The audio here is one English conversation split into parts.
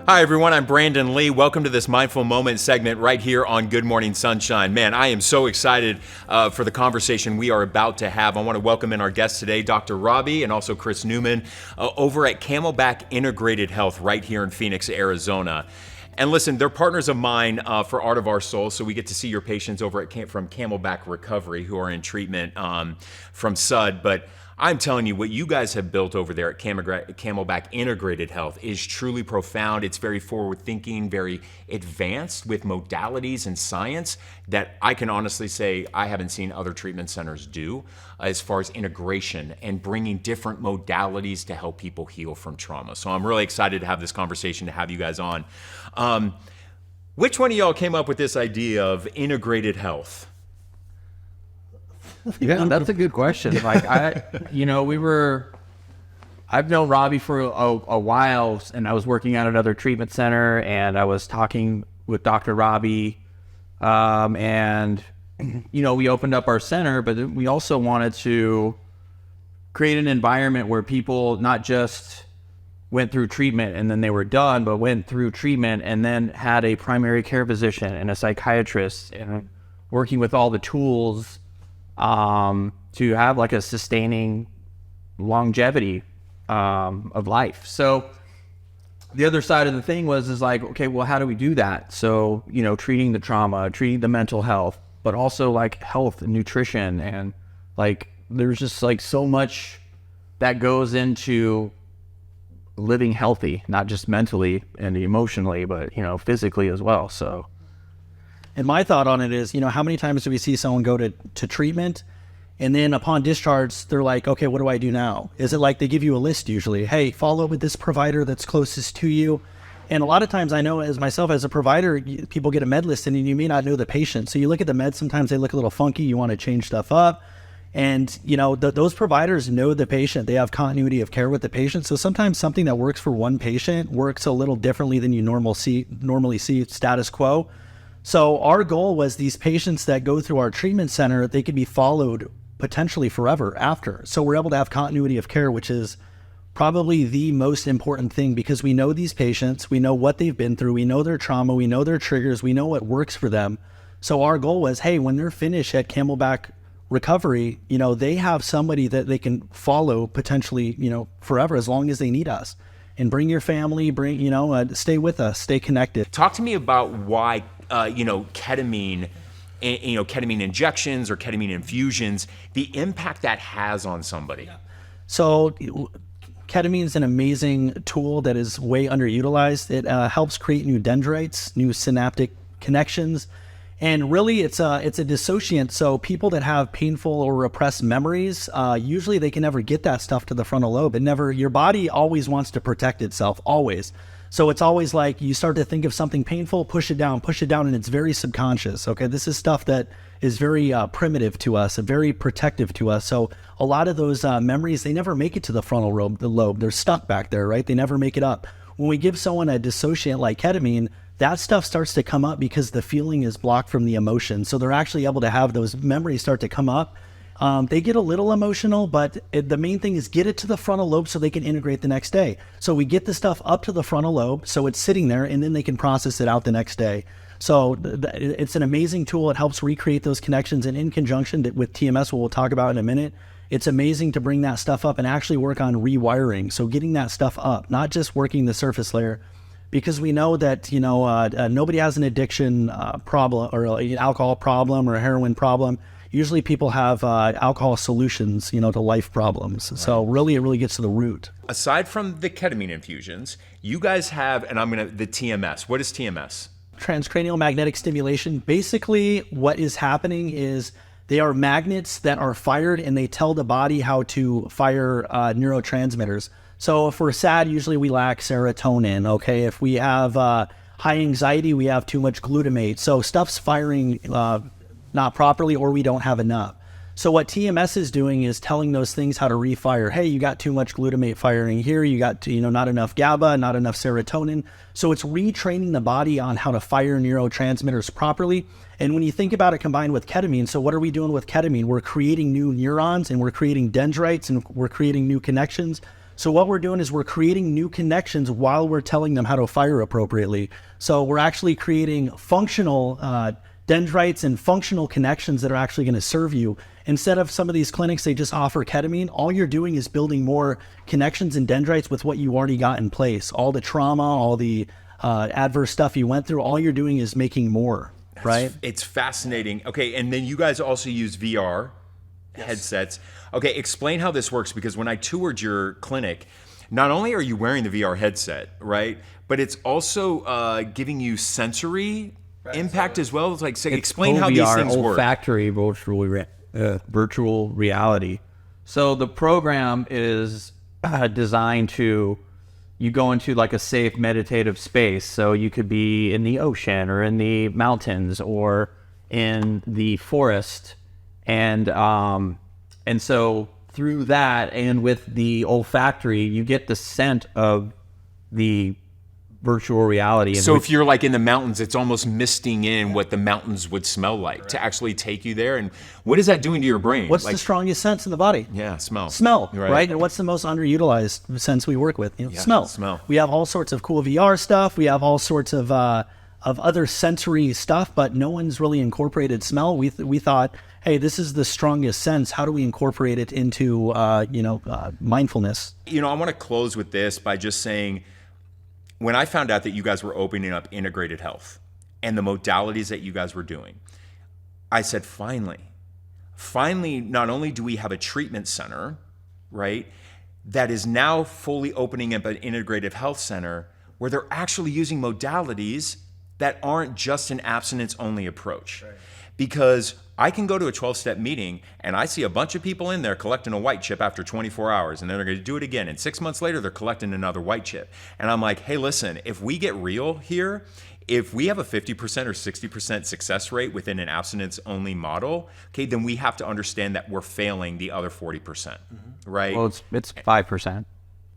Hi, everyone. I'm Brandon Lee. Welcome to this Mindful Moment segment right here on Good Morning Sunshine. Man, I am so excited for the conversation we are about to have. I want to welcome in our guests today, Dr. Robbie and also Chris Newman over at Camelback Integrated Health right here in Phoenix, Arizona. And listen, they're partners of mine for Art of Our Soul, so we get to see your patients over at from Camelback Recovery who are in treatment from SUD. But I'm telling you, what you guys have built over there at Camelback Integrated Health is truly profound. It's very forward-thinking, very advanced with modalities and science that I can honestly say I haven't seen other treatment centers do as far as integration and bringing different modalities to help people heal from trauma. So I'm really excited to have this conversation, to have you guys on. Which one of y'all came up with this idea of integrated health? Yeah, that's a good question. I've known Robbie for a while, and I was working at another treatment center, and I was talking with Dr. Robbie, and we opened up our center, but we also wanted to create an environment where people not just went through treatment and then they were done, but went through treatment and then had a primary care physician and a psychiatrist and working with all the tools to have like a sustaining longevity of life. So the other side of the thing is like, okay, well, how do we do that? So, treating the trauma, treating the mental health, but also like health and nutrition, and like there's just like so much that goes into living healthy, not just mentally and emotionally, but physically as well. So. And my thought on it is, how many times do we see someone go to treatment and then upon discharge, they're like, okay, what do I do now? Is it like they give you a list usually? Hey, follow up with this provider that's closest to you. And a lot of times I know as myself as a provider, people get a med list and you may not know the patient. So you look at the meds, sometimes they look a little funky. You want to change stuff up. And, those providers know the patient. They have continuity of care with the patient. So sometimes something that works for one patient works a little differently than you normally see status quo. So our goal was these patients that go through our treatment center, they could be followed potentially forever after. So we're able to have continuity of care, which is probably the most important thing, because we know these patients, we know what they've been through, we know their trauma, we know their triggers, we know what works for them. So our goal was, hey, when they're finished at Camelback Recovery, they have somebody that they can follow potentially, forever, as long as they need us. And bring your family, stay with us, stay connected. Talk to me about why ketamine, ketamine injections or ketamine infusions, the impact that has on somebody. Yeah. So ketamine is an amazing tool that is way underutilized. It helps create new dendrites, new synaptic connections. And really, it's a dissociant. So people that have painful or repressed memories, usually they can never get that stuff to the frontal lobe. Your body always wants to protect itself, always. So it's always like you start to think of something painful, push it down, and it's very subconscious. Okay, this is stuff that is very primitive to us, and very protective to us. So a lot of those memories, they never make it to the frontal lobe. They're stuck back there, right? They never make it up. When we give someone a dissociant like ketamine, that stuff starts to come up because the feeling is blocked from the emotion. So they're actually able to have those memories start to come up. They get a little emotional, but the main thing is get it to the frontal lobe so they can integrate the next day. So we get the stuff up to the frontal lobe so it's sitting there, and then they can process it out the next day. So it's an amazing tool. It helps recreate those connections, and in conjunction with TMS, what we'll talk about in a minute, it's amazing to bring that stuff up and actually work on rewiring. So getting that stuff up, not just working the surface layer. Because we know that, nobody has an addiction problem or an alcohol problem or a heroin problem. Usually people have alcohol solutions, to life problems. Right. So really, it really gets to the root. Aside from the ketamine infusions, you guys have, the TMS. What is TMS? Transcranial magnetic stimulation. Basically, what is happening is they are magnets that are fired, and they tell the body how to fire neurotransmitters. So if we're sad, usually we lack serotonin, okay? If we have high anxiety, we have too much glutamate. So stuff's firing not properly, or we don't have enough. So what TMS is doing is telling those things how to refire. Hey, you got too much glutamate firing here. You got, not enough GABA, not enough serotonin. So it's retraining the body on how to fire neurotransmitters properly. And when you think about it combined with ketamine, so what are we doing with ketamine? We're creating new neurons, and we're creating dendrites, and we're creating new connections. So what we're doing is we're creating new connections while we're telling them how to fire appropriately. So we're actually creating functional dendrites and functional connections that are actually going to serve you. Instead of some of these clinics, they just offer ketamine. All you're doing is building more connections and dendrites with what you already got in place. All the trauma, all the adverse stuff you went through, all you're doing is making more, right? It's fascinating. Okay, and then you guys also use VR headsets. Okay, explain how this works, because when I toured your clinic, not only are you wearing the VR headset, right, but it's also giving you sensory impact as well. It's like, say, explain how these things work. Olfactory virtual reality. So the program is designed to, you go into like a safe meditative space. So you could be in the ocean or in the mountains or in the forest, and so through that and with the olfactory, you get the scent of the virtual reality. So if you're like in the mountains, it's almost misting in what the mountains would smell like to actually take you there. And what is that doing to your brain? What's the strongest sense in the body? Yeah, smell. Smell, right? And what's the most underutilized sense we work with? Smell. We have all sorts of cool VR stuff. We have all sorts of other sensory stuff, but no one's really incorporated smell. We thought, hey, this is the strongest sense. How do we incorporate it into mindfulness? I want to close with this by just saying, when I found out that you guys were opening up integrated health and the modalities that you guys were doing, I said, finally, not only do we have a treatment center, right, that is now fully opening up an integrative health center where they're actually using modalities that aren't just an abstinence-only approach. Right. Because I can go to a 12-step meeting and I see a bunch of people in there collecting a white chip after 24 hours, and then they're going to do it again. And 6 months later, they're collecting another white chip. And I'm like, hey, listen, if we get real here, if we have a 50% or 60% success rate within an abstinence-only model, okay, then we have to understand that we're failing the other 40%, right? Well, it's 5%.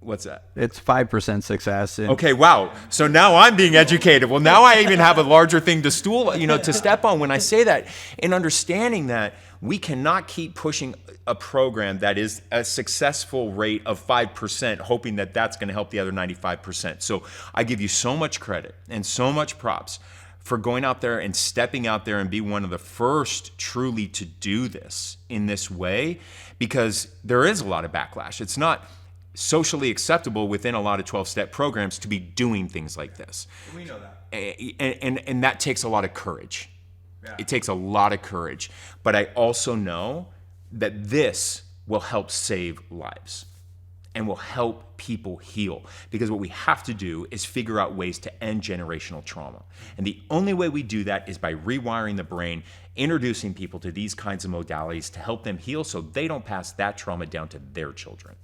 What's that? It's 5% success. Okay, wow. So now I'm being educated. Well, now I even have a larger thing to step on when I say that, and understanding that we cannot keep pushing a program that is a successful rate of 5%, hoping that that's going to help the other 95%. So I give you so much credit and so much props for going out there and stepping out there and be one of the first truly to do this in this way, because there is a lot of backlash. It's not socially acceptable within a lot of 12-step programs to be doing things like this. We know that. And that takes a lot of courage. Yeah. It takes a lot of courage. But I also know that this will help save lives and will help people heal. Because what we have to do is figure out ways to end generational trauma. And the only way we do that is by rewiring the brain, introducing people to these kinds of modalities to help them heal so they don't pass that trauma down to their children.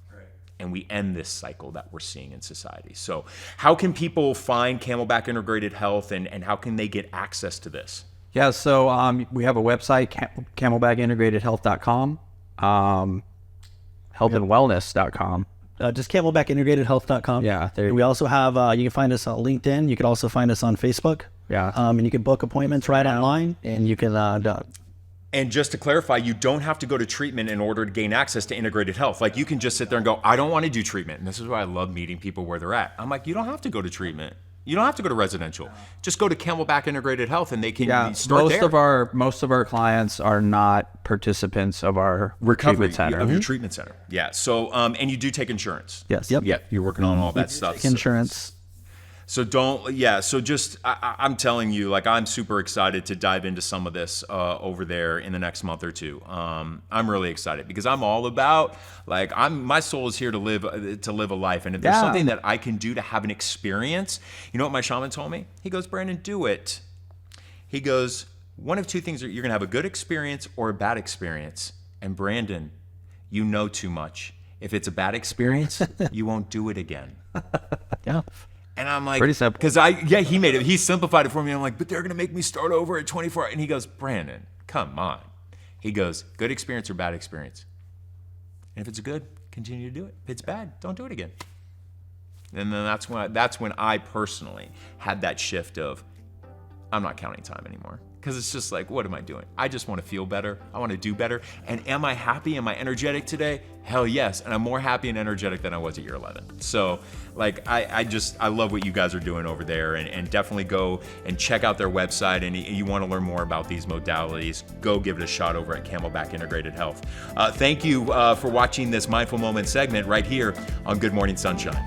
And we end this cycle that we're seeing in society. So how can people find Camelback Integrated Health, and how can they get access to this? Yeah, so we have a website, camelbackintegratedhealth.com, healthandwellness.com. Just camelbackintegratedhealth.com. Yeah. We also have, you can find us on LinkedIn. You can also find us on Facebook. Yeah. And you can book appointments right online, and you can... And just to clarify, you don't have to go to treatment in order to gain access to integrated health. Like, you can just sit there and go, I don't want to do treatment. And this is why I love meeting people where they're at. I'm like, you don't have to go to treatment. You don't have to go to residential. Just go to Camelback Integrated Health and they can start there. Most of our clients are not participants of our treatment center. Of your treatment center. Yeah. So, and you do take insurance. Yes. Yep. Yeah. You're working on all that stuff. Insurance. So just, I'm telling you, like, I'm super excited to dive into some of this over there in the next month or two. I'm really excited because I'm all about, like, my soul is here to live a life. And if there's something that I can do to have an experience, you know what my shaman told me? He goes, Brandon, do it. He goes, one of two things, you're going to have a good experience or a bad experience. And Brandon, you know too much. If it's a bad experience, you won't do it again. Yeah. And I'm like, pretty simple. Because he simplified it for me. I'm like, but they're going to make me start over at 24. And he goes, Brandon, come on. He goes, good experience or bad experience? And if it's good, continue to do it. If it's bad, don't do it again. And then that's when I personally had that shift of, I'm not counting time anymore. Because it's just like, what am I doing? I just want to feel better. I want to do better. And am I happy? Am I energetic today? Hell yes. And I'm more happy and energetic than I was at year 11. So like, I love what you guys are doing over there, and definitely go and check out their website. And you want to learn more about these modalities, go give it a shot over at Camelback Integrated Health. Thank you for watching this Mindful Moment segment right here on Good Morning Sunshine.